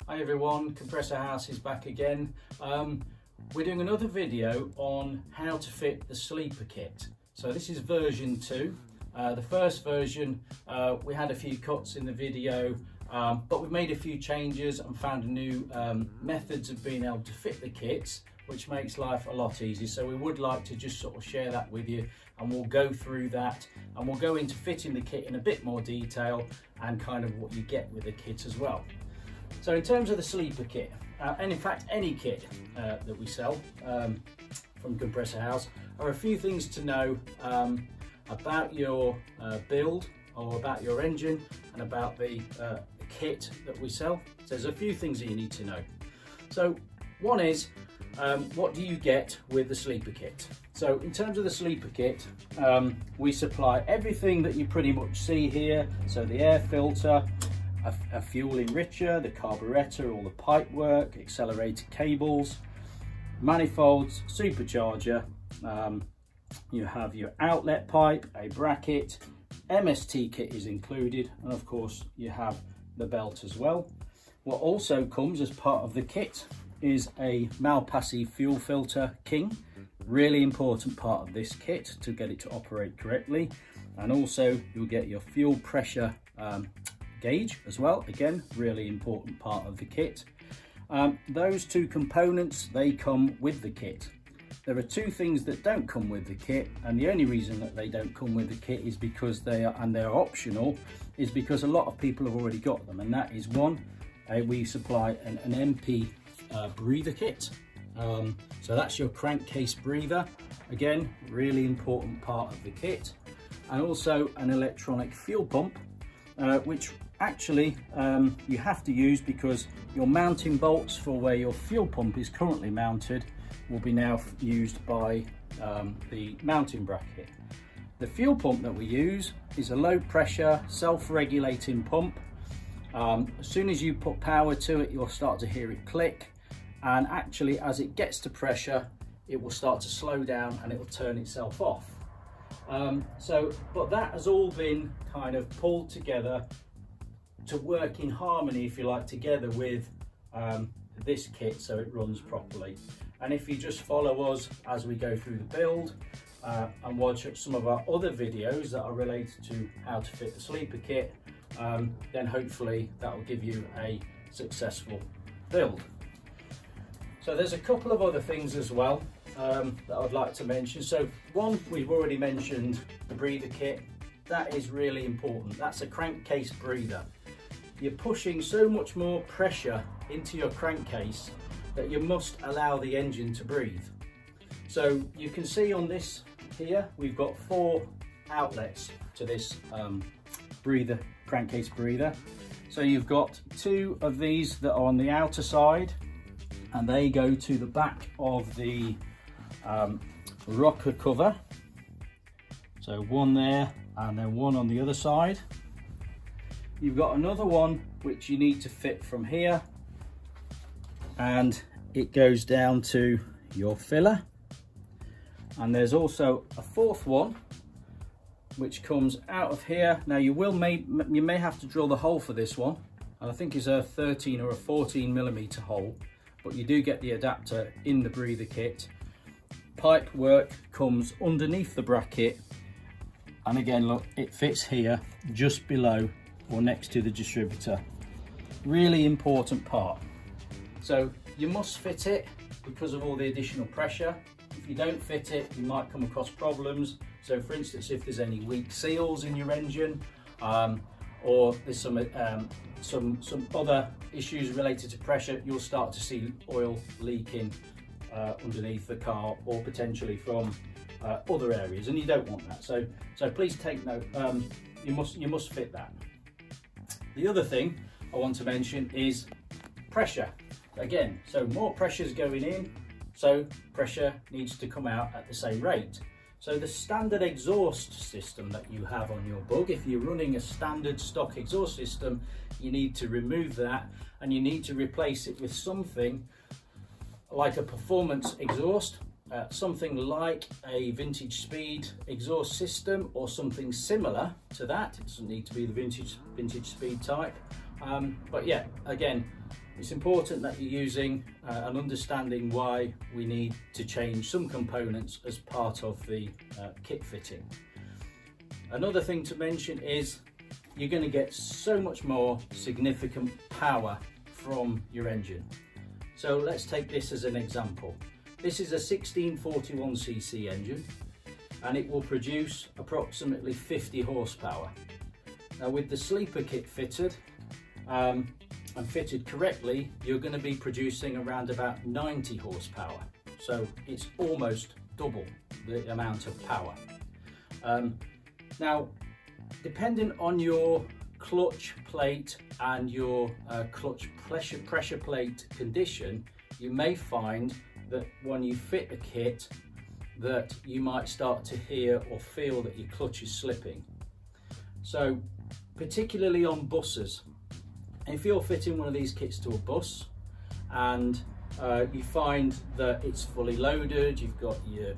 Hi everyone, Kompressor Haus is back again. We're doing another video on how to fit the sleeper kit. So this is version 2. The first version, we had a few cuts in the video, but we've made a few changes and found new methods of being able to fit the kits, which makes life a lot easier. So we would like to just sort of share that with you, and we'll go through that and we'll go into fitting the kit in a bit more detail and kind of what you get with the kit as well. So in terms of the sleeper kit, and in fact any kit that we sell from Kompressor Haus, are a few things to know about your build or about your engine and about the kit that we sell. So there's a few things that you need to know. So one is, what do you get with the sleeper kit? So in terms of the sleeper kit, we supply everything that you pretty much see here. So the air filter, a fuel enricher, the carburetor, all the pipe work, accelerator cables, manifolds, supercharger, you have your outlet pipe, a bracket, MST kit is included, and of course you have the belt as well. What also comes as part of the kit is a Malpassi fuel filter king, really important part of this kit to get it to operate correctly. And also you'll get your fuel pressure gauge as well, again really important part of the kit. Those two components, they come with the kit. There are two things that don't come with the kit, and the only reason that they don't come with the kit is because they're optional, is because a lot of people have already got them, and that is one, we supply an MP breather kit. So that's your crankcase breather, again really important part of the kit, and also an electronic fuel pump, which actually you have to use because your mounting bolts for where your fuel pump is currently mounted will be now used by the mounting bracket. The fuel pump that we use is a low pressure self-regulating pump. As soon as you put power to it, you'll start to hear it click, and actually as it gets to pressure it will start to slow down and it will turn itself off. But that has all been kind of pulled together to work in harmony, if you like, together with this kit so it runs properly. And if you just follow us as we go through the build and watch some of our other videos that are related to how to fit the sleeper kit, then hopefully that will give you a successful build. So there's a couple of other things as well that I'd like to mention. So one, we've already mentioned the breather kit. That is really important. That's a crankcase breather. You're pushing so much more pressure into your crankcase that you must allow the engine to breathe. So you can see on this here, we've got 4 outlets to this breather, crankcase breather. So you've got 2 of these that are on the outer side, and they go to the back of the rocker cover. So one there and then one on the other side. You've got another one which you need to fit from here, and it goes down to your filler. And there's also a 4th one which comes out of here. Now you may have to drill the hole for this one, and I think it's a 13 or a 14 millimeter hole, but you do get the adapter in the breather kit. Pipe work comes underneath the bracket, and again look, it fits here just below or next to the distributor. Really important part. So you must fit it because of all the additional pressure. If you don't fit it, you might come across problems. So for instance, if there's any weak seals in your engine, or there's some other issues related to pressure, you'll start to see oil leaking underneath the car, or potentially from other areas, and you don't want that. So please take note. You must fit that. The other thing I want to mention is pressure. Again, so more pressure is going in, so pressure needs to come out at the same rate. So the standard exhaust system that you have on your bug, if you're running a standard stock exhaust system, you need to remove that and you need to replace it with something like a performance exhaust, something like a vintage speed exhaust system or something similar to that. It doesn't need to be the vintage speed type, but yeah, again, it's important that you're using and understanding why we need to change some components as part of the kit fitting. Another thing to mention is you're going to get so much more significant power from your engine. So let's take this as an example. This is a 1641cc engine and it will produce approximately 50 horsepower. Now with the sleeper kit fitted and fitted correctly, you're going to be producing around about 90 horsepower. So it's almost double the amount of power. Now, depending on your clutch plate and your clutch pressure plate condition, you may find that when you fit the kit that you might start to hear or feel that your clutch is slipping. So particularly on buses, if you're fitting one of these kits to a bus and you find that it's fully loaded, you've got your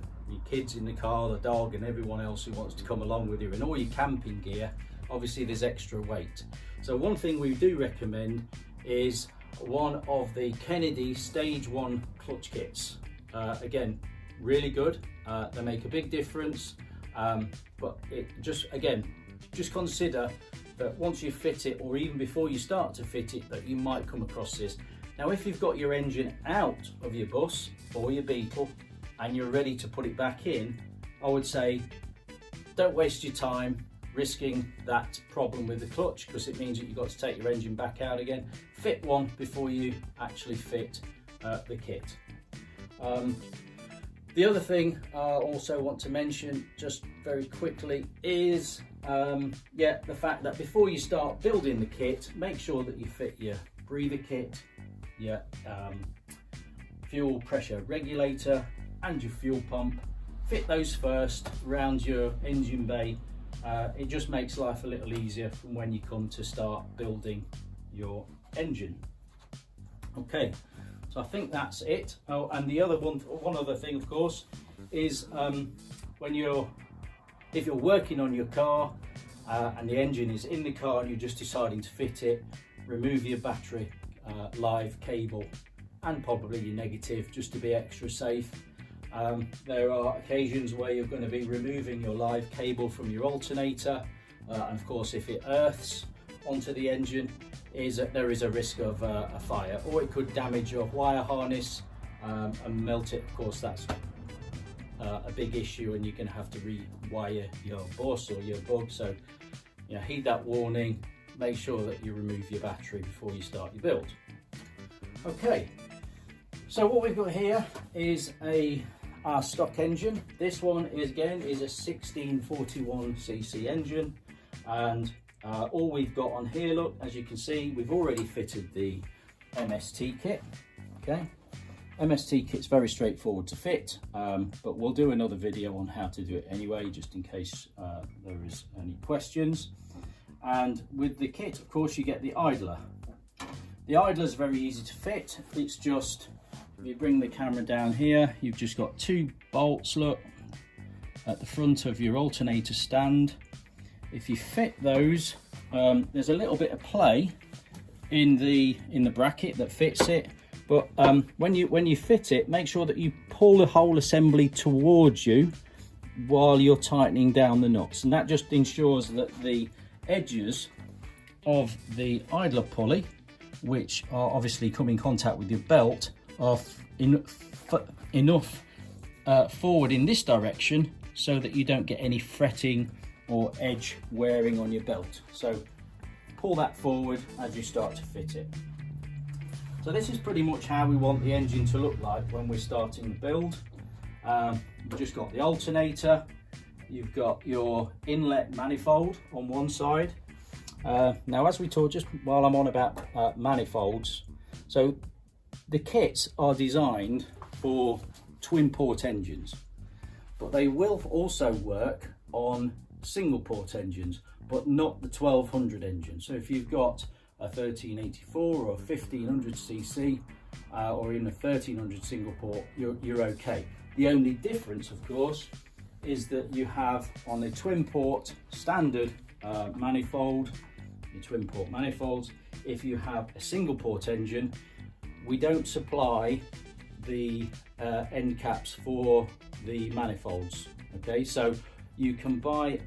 kids in the car, the dog and everyone else who wants to come along with you and all your camping gear, obviously there's extra weight. So one thing we do recommend is one of the Kennedy Stage 1 clutch kits. Again, really good, they make a big difference, but just consider that once you fit it, or even before you start to fit it, that you might come across this. Now if you've got your engine out of your bus or your Beetle and you're ready to put it back in, I would say don't waste your time risking that problem with the clutch, because it means that you've got to take your engine back out again. Fit one before you actually fit the kit. The other thing I also want to mention just very quickly is the fact that before you start building the kit, make sure that you fit your breather kit, your fuel pressure regulator and your fuel pump. Fit those first around your engine bay. It just makes life a little easier from when you come to start building your engine. Okay, so I think that's it. Oh, and the other one other thing, of course, is if you're working on your car and the engine is in the car and you're just deciding to fit it, remove your battery live cable and probably your negative, just to be extra safe. There are occasions where you're going to be removing your live cable from your alternator, and of course if it earths onto the engine, there is a risk of a fire, or it could damage your wire harness and melt it. Of course that's a big issue and you're going to have to rewire your bus or your bug, so heed that warning. Make sure that you remove your battery before you start your build. Okay, so what we've got here is our stock engine. This one is a 1641cc engine, and all we've got on here, look, as you can see, we've already fitted the MST kit. Okay, MST kit's very straightforward to fit, but we'll do another video on how to do it anyway, just in case there is any questions. And with the kit, of course, you get the idler. The idler is very easy to fit. It's just, if you bring the camera down here, you've just got two bolts, look, at the front of your alternator stand. If you fit those, there's a little bit of play in the bracket that fits it, but when you fit it, make sure that you pull the whole assembly towards you while you're tightening down the nuts, and that just ensures that the edges of the idler pulley, which are obviously come in contact with your belt, are enough forward in this direction so that you don't get any fretting or edge wearing on your belt. So pull that forward as you start to fit it. So this is pretty much how we want the engine to look like when we're starting the build. You've just got the alternator, you've got your inlet manifold on one side. Now, as we talked just while I'm on about manifolds, so the kits are designed for twin port engines, but they will also work on single port engines, but not the 1200 engine. So if you've got a 1384 or a 1500cc or even a 1300 single port, you're okay. The only difference, of course, is that you have on the twin port standard manifold, your twin port manifolds, if you have a single port engine, we don't supply the end caps for the manifolds. Okay, so you can buy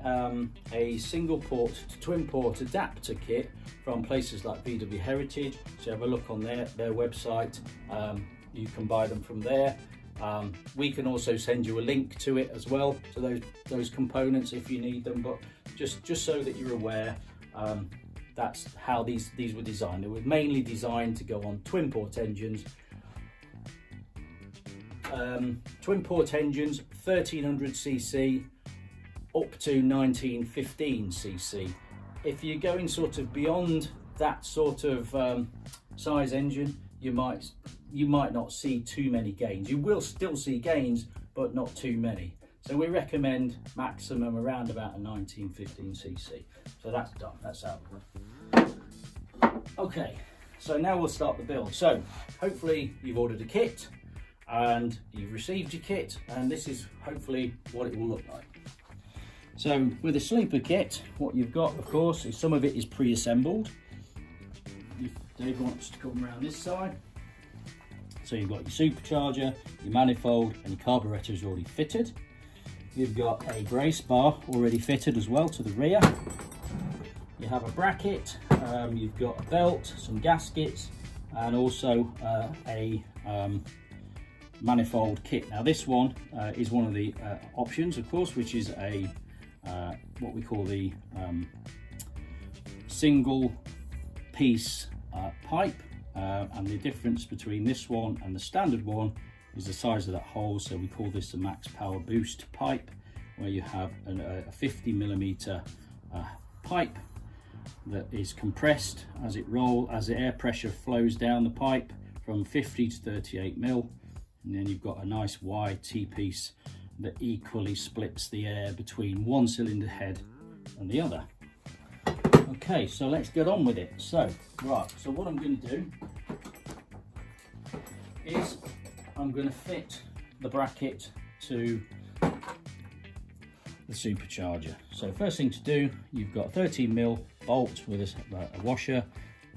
a single port to twin port adapter kit from places like VW Heritage. So have a look on their website. You can buy them from there. We can also send you a link to it as well, to those components if you need them. But just so that you're aware, that's how these were designed. They were mainly designed to go on twin port engines. Twin port engines, 1300cc up to 1915cc. If you're going sort of beyond that sort of size engine, you might not see too many gains. You will still see gains, but not too many. So we recommend maximum around about a 1915cc. So that's done, that's out. Okay, so now we'll start the build. So hopefully you've ordered a kit and you've received your kit, and this is hopefully what it will look like. So with a sleeper kit, what you've got, of course, is some of it is pre-assembled. If Dave wants to come around this side. So you've got your supercharger, your manifold, and your carburetor is already fitted. You've got a brace bar already fitted as well to the rear. You have a bracket, you've got a belt, some gaskets, and also a manifold kit. Now this one is one of the options, of course, which is a what we call the single piece pipe, and the difference between this one and the standard one is the size of that hole. So we call this a max power boost pipe, where you have a 50mm pipe that is compressed as the air pressure flows down the pipe from 50 to 38 mil, and then you've got a nice wide T-piece that equally splits the air between one cylinder head and the other. Okay, so let's get on with it. So what I'm going to do is I'm going to fit the bracket to the supercharger. So first thing to do, you've got a 13mm bolt with a washer,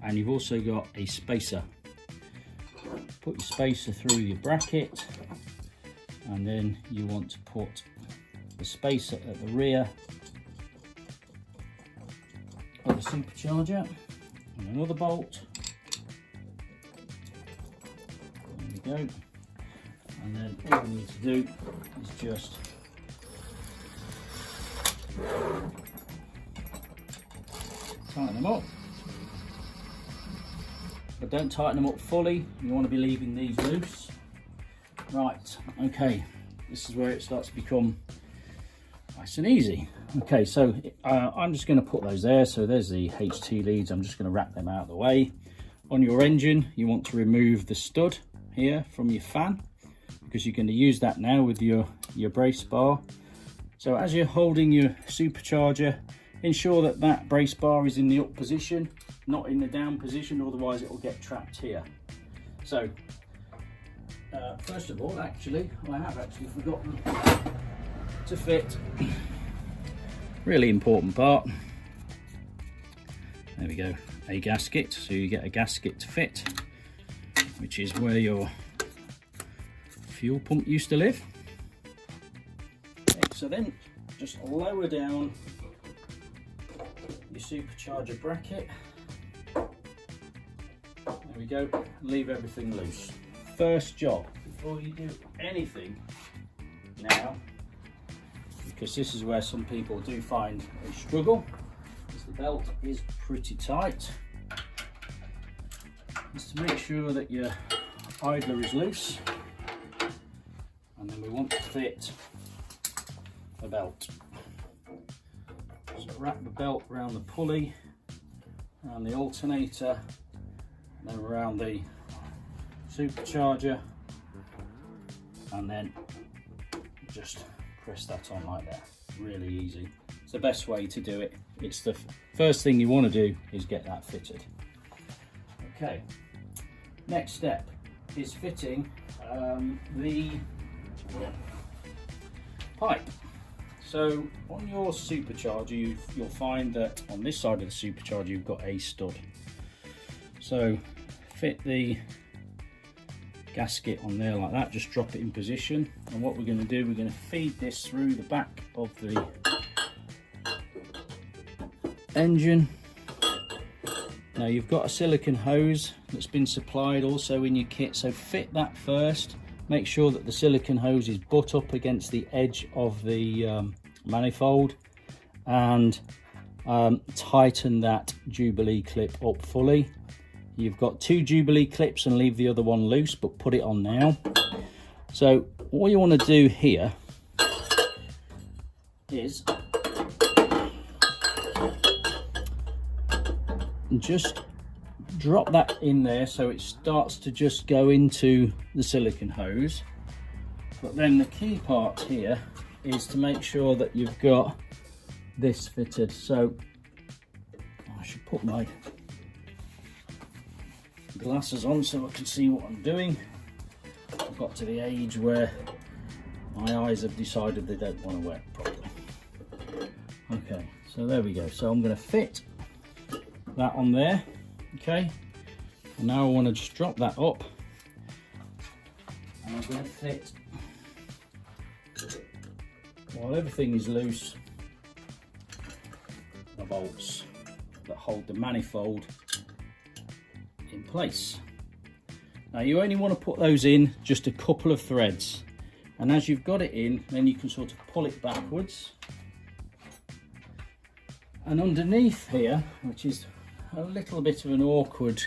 and you've also got a spacer. Put your spacer through your bracket, and then you want to put the spacer at the rear of the supercharger, and another bolt. There we go. And then all we need to do is just tighten them up, but don't tighten them up fully. You want to be leaving these loose. Right, okay, this is where it starts to become nice and easy. Okay, so I'm just going to put those there. So there's the HT leads. I'm just going to wrap them out of the way. On your engine, you want to remove the stud here from your fan, because you're going to use that now with your brace bar. So as you're holding your supercharger, ensure that that brace bar is in the up position, not in the down position, otherwise it will get trapped here. So first of all, actually, I have actually forgotten to fit, really important part, there we go, a gasket. So you get a gasket to fit, which is where your fuel pump used to live. Okay, so then just lower down your supercharger bracket. There we go, leave everything loose. First job, before you do anything now, because this is where some people do find a struggle, because the belt is pretty tight, is to make sure that your idler is loose, and then we want to fit the belt. So wrap the belt around the pulley and the alternator, and then around the supercharger, and then just press that on like that. Really easy. It's the best way to do it. It's the first thing you want to do is get that fitted. Okay, next step is fitting the pipe. So on your supercharger, you'll find that on this side of the supercharger you've got a stud. So fit the gasket on there like that. Just drop it in position, and what we're going to do, we're going to feed this through the back of the engine. Now you've got a silicone hose that's been supplied also in your kit, so fit that first. Make sure that the silicone hose is butt up against the edge of the manifold, and tighten that Jubilee clip up fully. You've got 2 Jubilee clips and leave the other one loose, but put it on now. So what you want to do here is just drop that in there so it starts to just go into the silicone hose. But then the key part here is to make sure that you've got this fitted. So I should put my glasses on so I can see what I'm doing. I've got to the age where my eyes have decided they don't want to work properly. Okay, so there we go. So I'm going to fit that on there. Okay, and now I want to just drop that up, and I'm going to fit, while everything is loose, the bolts that hold the manifold in place. Now you only want to put those in just a couple of threads, and as you've got it in, then you can sort of pull it backwards, and underneath here, which is a little bit of an awkward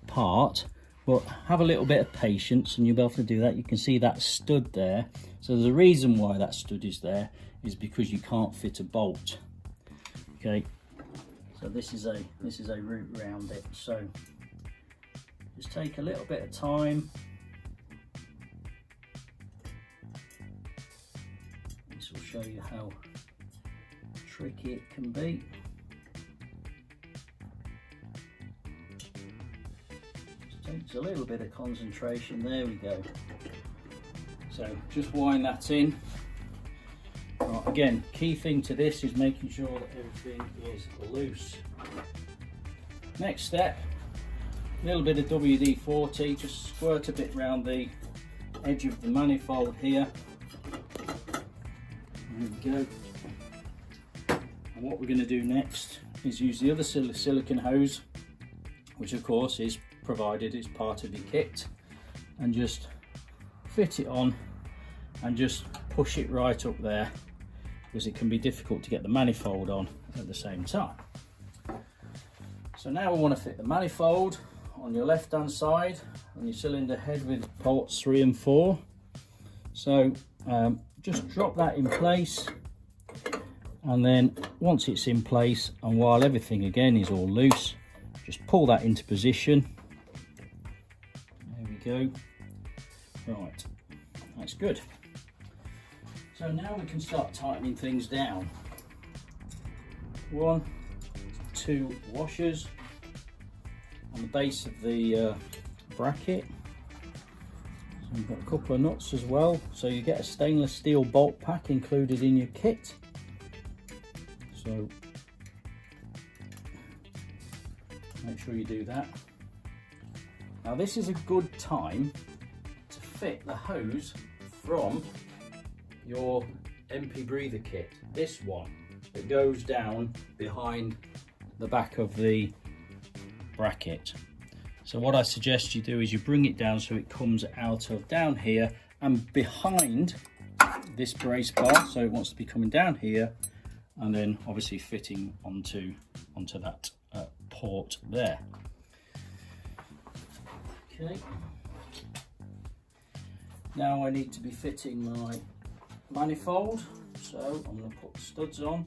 part, but have a little bit of patience and you'll be able to do that. You can see that stud there. So there's a reason why that stud is there, is because you can't fit a bolt. Okay, so this is a route round it. So just take a little bit of time. This will show you how tricky it can be. Takes a little bit of concentration. There we go. So just wind that in. Right, again, key thing to this is making sure that everything is loose. Next step, a little bit of WD-40, just squirt a bit around the edge of the manifold here. There we go. And what we're going to do next is use the other silicone hose, which of course is provided as part of your kit, and just fit it on and just push it right up there, because it can be difficult to get the manifold on at the same time. So now we want to fit the manifold on your left hand side on your cylinder head with ports 3 and 4. So just drop that in place, and then once it's in place, and while everything again is all loose, just pull that into position. Go. Right, that's good. So now we can start tightening things down. 1, 2 washers on the base of the bracket. So we've got a couple of nuts as well. So you get a stainless steel bolt pack included in your kit. So make sure you do that. Now this is a good time to fit the hose from your MP breather kit. This one that goes down behind the back of the bracket. So what I suggest you do is you bring it down so it comes out of down here and behind this brace bar, so it wants to be coming down here and then obviously fitting onto that port there. Okay. Now I need to be fitting my manifold, so I'm going to put the studs on.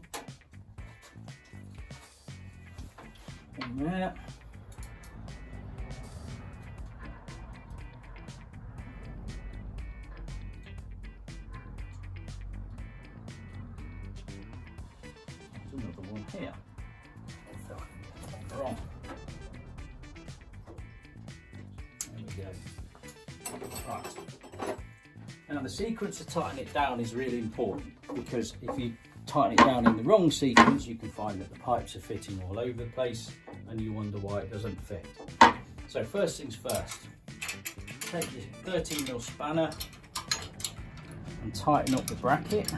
In there. There's another one here. Wrong. There we go. Right. Now the sequence to tighten it down is really important, because if you tighten it down in the wrong sequence, you can find that the pipes are fitting all over the place and you wonder why it doesn't fit. So first things first, take your 13mm spanner and tighten up the bracket.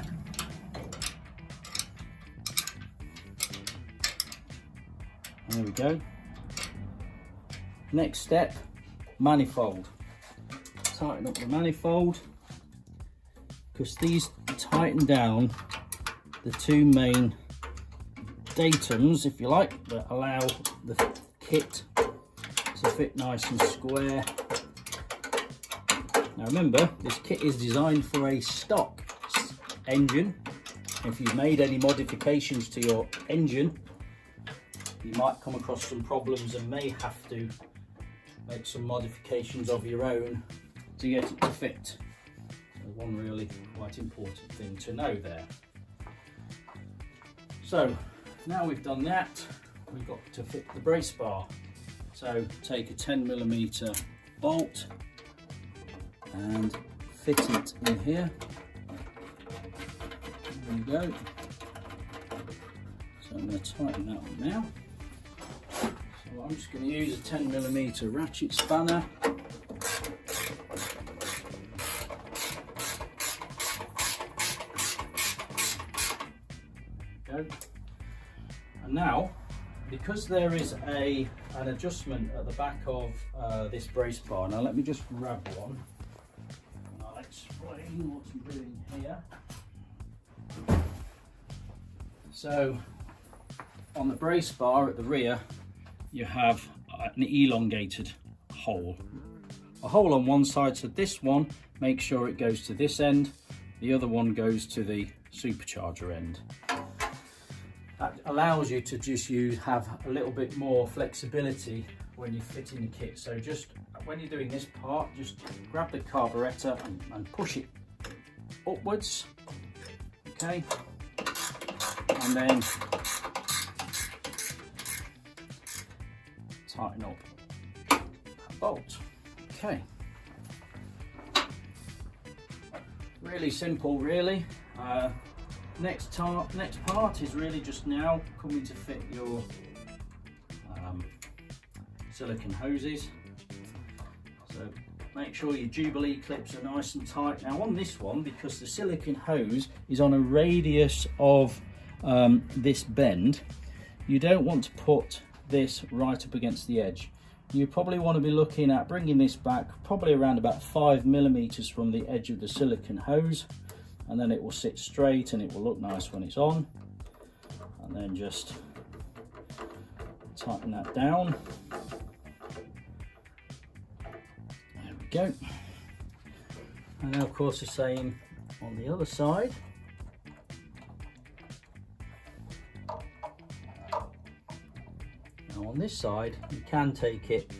There we go. Next step, manifold. Tighten up the manifold, because these tighten down the two main datums, if you like, that allow the kit to fit nice and square. Now remember, this kit is designed for a stock engine. If you've made any modifications to your engine, you might come across some problems and may have to make some modifications of your own to get it to fit. So one really quite important thing to know there. So now we've done that, we've got to fit the brace bar. So take a 10mm bolt and fit it in here. There we go. So I'm going to tighten that one now. So I'm just going to use a 10mm ratchet spanner. And now, because there is an adjustment at the back of this brace bar, now let me just grab one and I'll explain what I'm doing here. So on the brace bar at the rear you have an elongated hole. A hole on one side, so this one, make sure it goes to this end, the other one goes to the supercharger end. That allows you to just have a little bit more flexibility when you fit in the kit. So just when you're doing this part, just grab the carburettor and push it upwards, okay, and then tighten up that bolt. Okay, really simple, really. Next part is really just now coming to fit your silicone hoses. So make sure your Jubilee clips are nice and tight. Now on this one, because the silicone hose is on a radius of this bend, you don't want to put this right up against the edge. You probably want to be looking at bringing this back probably around about 5mm from the edge of the silicone hose, and then it will sit straight and it will look nice when it's on. And then just tighten that down. There we go. And now of course the same on the other side. Now on this side you can take it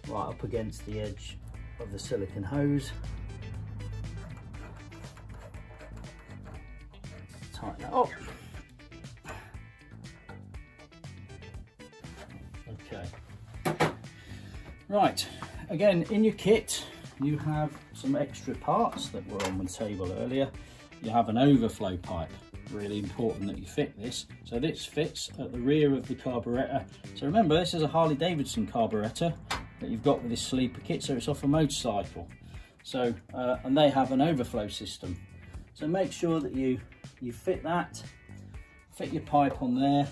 right up against the edge of the silicone hose. Tighten that up. Okay. Right, again in your kit you have some extra parts that were on the table earlier. You have an overflow pipe, really important that you fit this. So this fits at the rear of the carburettor. So remember, this is a Harley Davidson carburettor that you've got with this sleeper kit, so it's off a motorcycle. So and they have an overflow system. So make sure that you fit that, fit your pipe on there.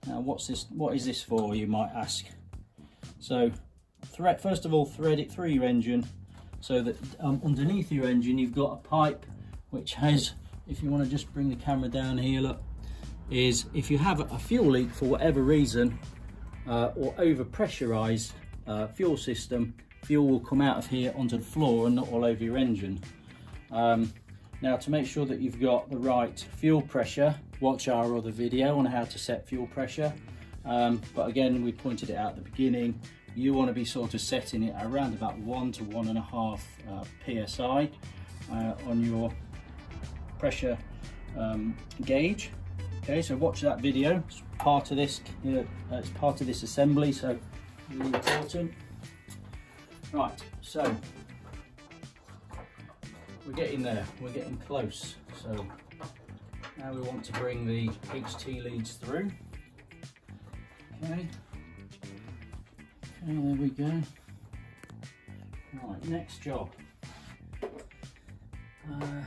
Now what is this for, you might ask? So first of all, thread it through your engine so that underneath your engine you've got a pipe which has, if you want to just bring the camera down here, look, is if you have a fuel leak for whatever reason or over pressurized fuel system, fuel will come out of here onto the floor and not all over your engine. Now to make sure that you've got the right fuel pressure, watch our other video on how to set fuel pressure. But again, we pointed it out at the beginning, you want to be sort of setting it around about 1 to 1.5 psi on your pressure gauge. Okay, so watch that video. It's part of this. It's part of this assembly, so really important. Right, so we're getting there. We're getting close. So now we want to bring the HT leads through. Okay. Okay, there we go. Right, next job. I'm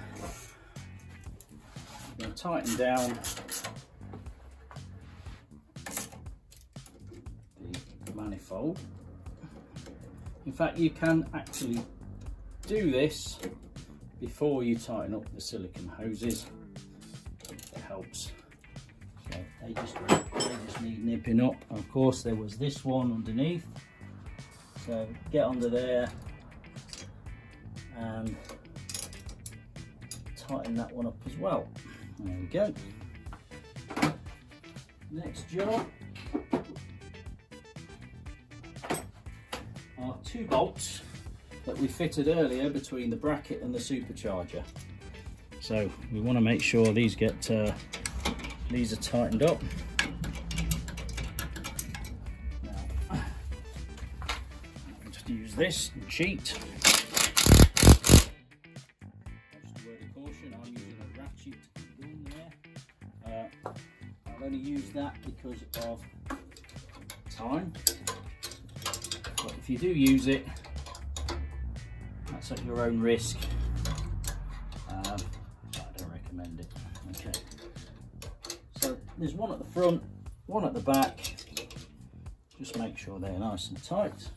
going to tighten down the manifold. In fact, you can actually do this before you tighten up the silicone hoses. It helps. So they just need nipping up. Of course, there was this one underneath. So get under there and tighten that one up as well. There we go. Next job are 2 bolts that we fitted earlier between the bracket and the supercharger. So we want to make sure these get these are tightened up. Now, I'll just use this and cheat. Just a word of caution, I'm using a ratchet gun there. I've only used that because of time. But if you do use it, that's at your own risk. I don't recommend it. Okay. So there's one at the front, one at the back. Just make sure they're nice and tight.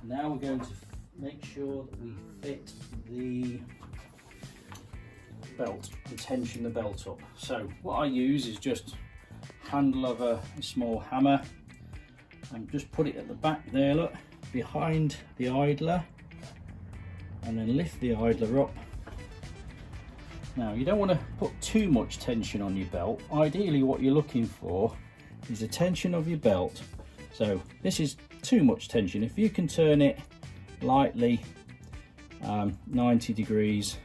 Now we're going to make sure that we fit the belt and tension the belt up. So what I use is just handle of a small hammer and just put it at the back there, look, behind the idler, and then lift the idler up. Now you don't want to put too much tension on your belt. Ideally what you're looking for is the tension of your belt. So this is too much tension. If you can turn it lightly 90 degrees,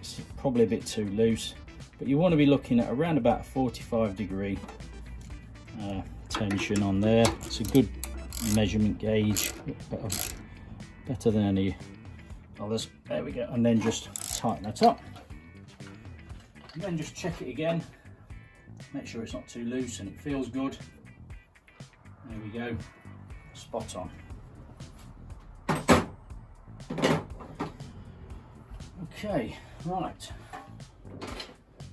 it's probably a bit too loose, but you want to be looking at around about 45 degree tension on there. It's a good measurement gauge, better than any others. There we go, and then just tighten that up, and then just check it again, make sure it's not too loose and it feels good. There we go, spot on. Okay, right,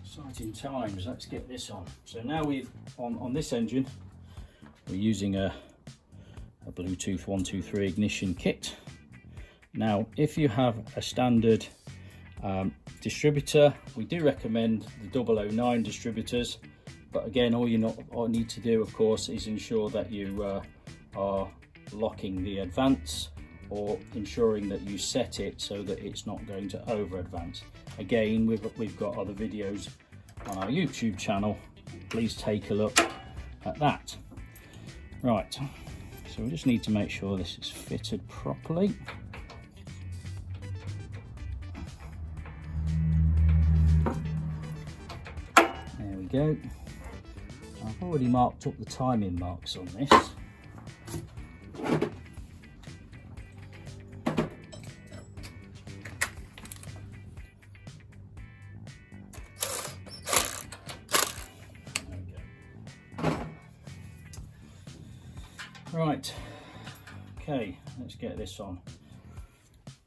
exciting times. Let's get this on. So now we've on this engine, we're using a Bluetooth 123 ignition kit. Now if you have a standard distributor, we do recommend the 009 distributors, but again all you need to do, of course, is ensure that you are locking the advance, or ensuring that you set it so that it's not going to over advance. Again, we've got other videos on our YouTube channel, please take a look at that. Right, so we just need to make sure this is fitted properly. There we go. I've already marked up the timing marks on this. Right, okay, let's get this on.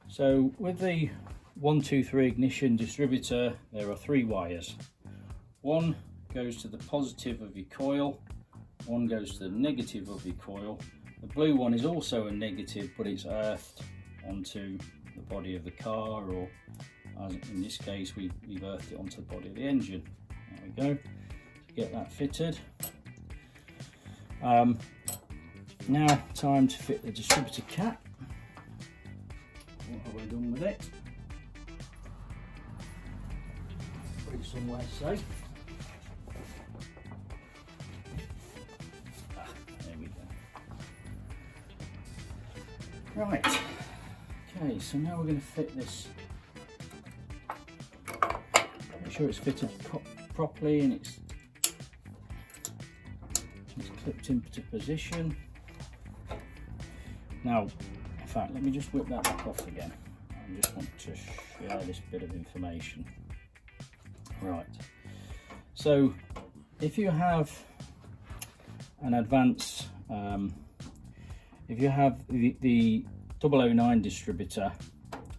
So with the 123 ignition distributor, there are 3 wires. One goes to the positive of your coil, one goes to the negative of your coil. The blue one is also a negative, but it's earthed onto the body of the car, or as in this case we've earthed it onto the body of the engine. There we go, get that fitted. Now time to fit the distributor cap. What have I done with it? Put it somewhere safe. There we go. Right, okay, so now we're going to fit this. Make sure it's fitted properly and it's clipped into position. Now, in fact, let me just whip that back off again. I just want to share this bit of information. Right, so if you have an advance, if you have the 009 distributor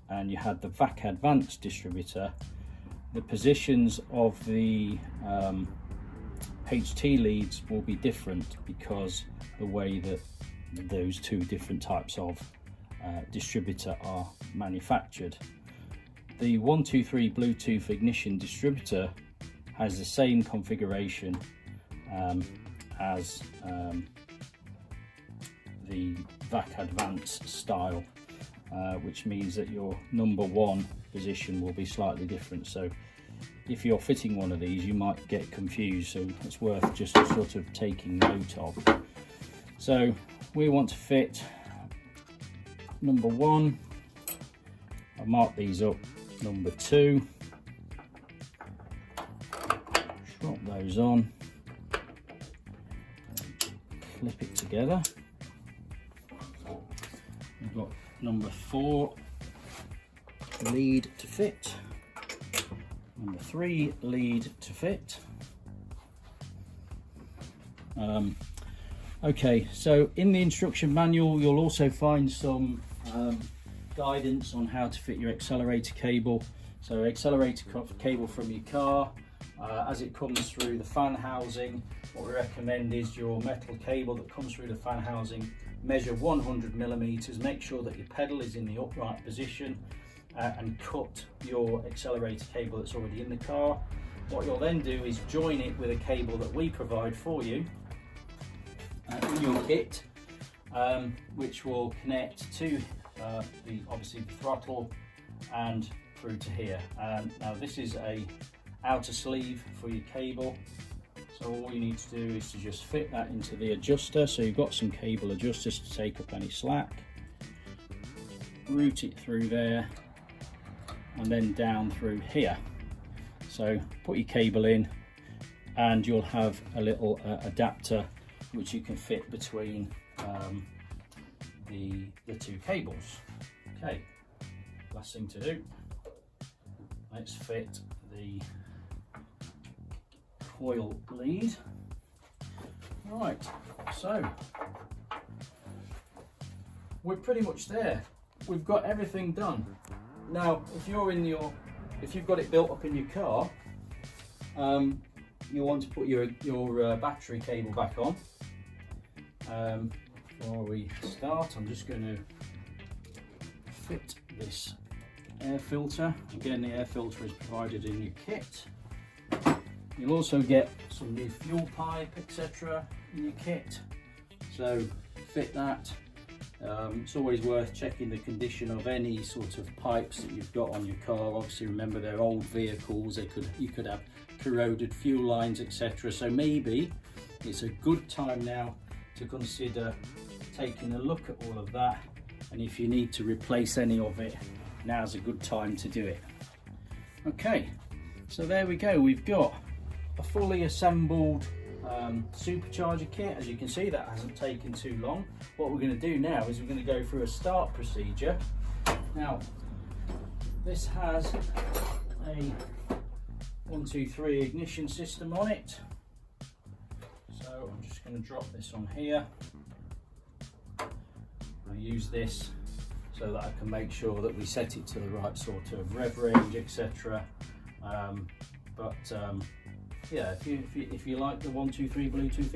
and you had the VAC Advanced distributor, the positions of the HT leads will be different because the way that those two different types of distributor are manufactured. The 123 Bluetooth ignition distributor has the same configuration as the VAC Advanced style, which means that your number one position will be slightly different. So if you're fitting one of these, you might get confused, so it's worth just sort of taking note of. So we want to fit number one. I'll mark these up. Number two. Drop those on. Clip it together. We've got number four lead to fit. Number three lead to fit. Okay, so in the instruction manual you'll also find some guidance on how to fit your accelerator cable. So accelerator cable from your car, as it comes through the fan housing, what we recommend is your metal cable that comes through the fan housing, measure 100 millimeters, make sure that your pedal is in the upright position, and cut your accelerator cable that's already in the car. What you'll then do is join it with a cable that we provide for you in your kit, which will connect to obviously the throttle and through to here. Now this is a outer sleeve for your cable, so all you need to do is to just fit that into the adjuster. So you've got some cable adjusters to take up any slack, route it through there and then down through here. So put your cable in and you'll have a little adapter which you can fit between the two cables. Okay, last thing to do, let's fit the coil lead. Right, so we're pretty much there. We've got everything done. Now, if you've got it built up in your car, you want to put your battery cable back on. Before we start, I'm just going to fit this air filter. Again, the air filter is provided in your kit. You'll also get some new fuel pipe, etc. in your kit, so fit that. It's always worth checking the condition of any sort of pipes that you've got on your car. Obviously, remember they're old vehicles, you could have corroded fuel lines, etc. So maybe it's a good time now to consider taking a look at all of that, and if you need to replace any of it, now's a good time to do it. Okay, so there we go. We've got a fully assembled supercharger kit. As you can see, that hasn't taken too long. What we're going to do now is we're going to go through a start procedure. Now, this has a 1, 2, 3 ignition system on it. So I'm just going to drop this on here. I use this so that I can make sure that we set it to the right sort of rev range, etc. Yeah, if you like the 1, 2, 3 Bluetooth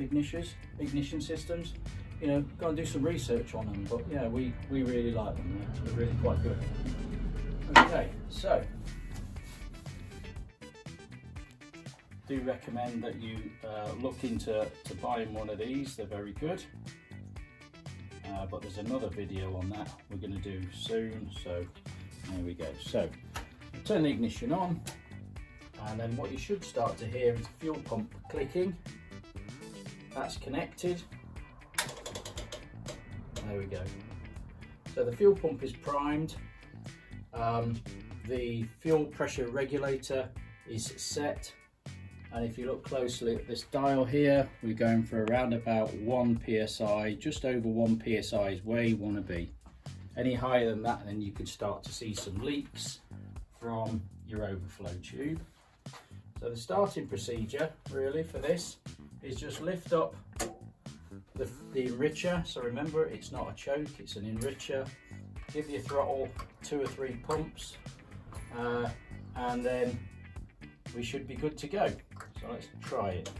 ignition systems, you know, go and do some research on them. But yeah, we really like them. They're really quite good. Okay, so do recommend that you look into buying one of these. They're very good. But there's another video on that we're going to do soon. So there we go. So turn the ignition on. And then what you should start to hear is the fuel pump clicking. That's connected. There we go. So the fuel pump is primed. The fuel pressure regulator is set. And if you look closely at this dial here, we're going for around about 1 psi, just over 1 psi is where you want to be. Any higher than that, then you could start to see some leaks from your overflow tube. So the starting procedure really for this is just lift up the enricher. So remember, it's not a choke, it's an enricher. give your throttle 2 or 3 pumps, and then we should be good to go. So let's try it.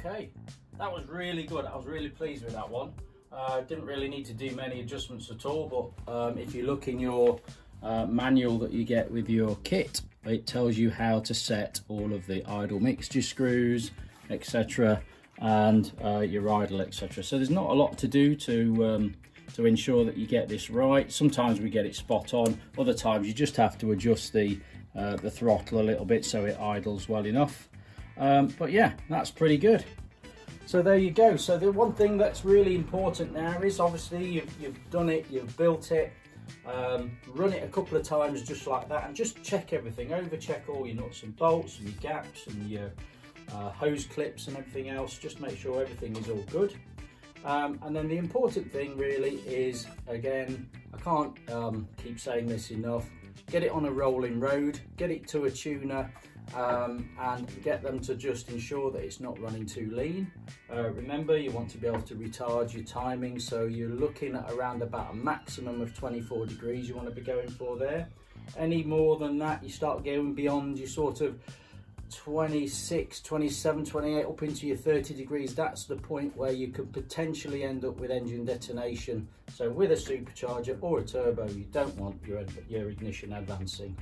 Okay, that was really good. I was really pleased with that one. Didn't really need to do many adjustments at all, but if you look in your manual that you get with your kit, it tells you how to set all of the idle mixture screws, etc., and your idle, etc. So there's not a lot to do to ensure that you get this right. Sometimes we get it spot on, other times you just have to adjust the throttle a little bit so it idles well enough. But yeah, that's pretty good. So there you go. So the one thing that's really important now is obviously you've done it, you've built it, run it a couple of times just like that, and just check everything, over check all your nuts and bolts and your gaps and your hose clips and everything else. Just make sure everything is all good. And then the important thing really is, again, I can't keep saying this enough, get it on a rolling road, get it to a tuner, and get them to just ensure that it's not running too lean. Remember, you want to be able to retard your timing, so you're looking at around about a maximum of 24 degrees you want to be going for there. Any more than that, you start going beyond your sort of 26, 27, 28 up into your 30 degrees. That's the point where you could potentially end up with engine detonation. So with a supercharger or a turbo, you don't want your ignition advancing.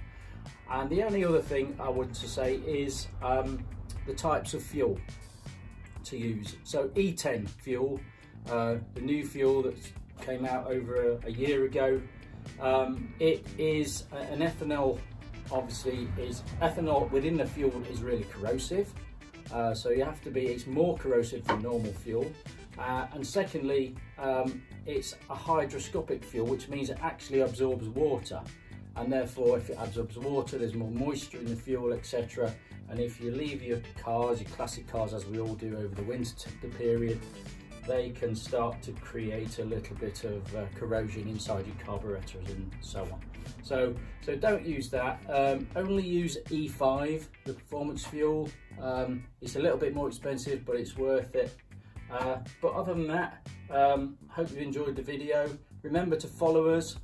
And the only other thing I would to say is the types of fuel to use. So E10 fuel, the new fuel that came out over a year ago, it is an ethanol. Obviously, ethanol within the fuel is really corrosive, so you have to be. It's more corrosive than normal fuel, and secondly, it's a hygroscopic fuel, which means it actually absorbs water. And therefore, if it absorbs water, there's more moisture in the fuel, etc. And if you leave your cars, your classic cars, as we all do over the winter period, they can start to create a little bit of corrosion inside your carburetors and so on. So don't use that. Only use E5, the performance fuel. It's a little bit more expensive, but it's worth it. But other than that, hope you've enjoyed the video. Remember to follow us.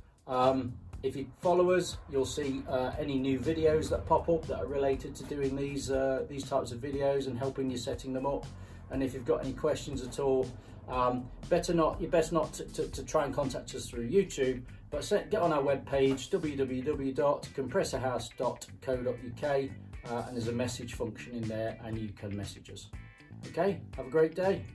If you follow us, you'll see any new videos that pop up that are related to doing these types of videos and helping you setting them up. And if you've got any questions at all, you're best not to try and contact us through YouTube, but get on our webpage, www.compressorhaus.co.uk, and there's a message function in there and you can message us. Okay, have a great day.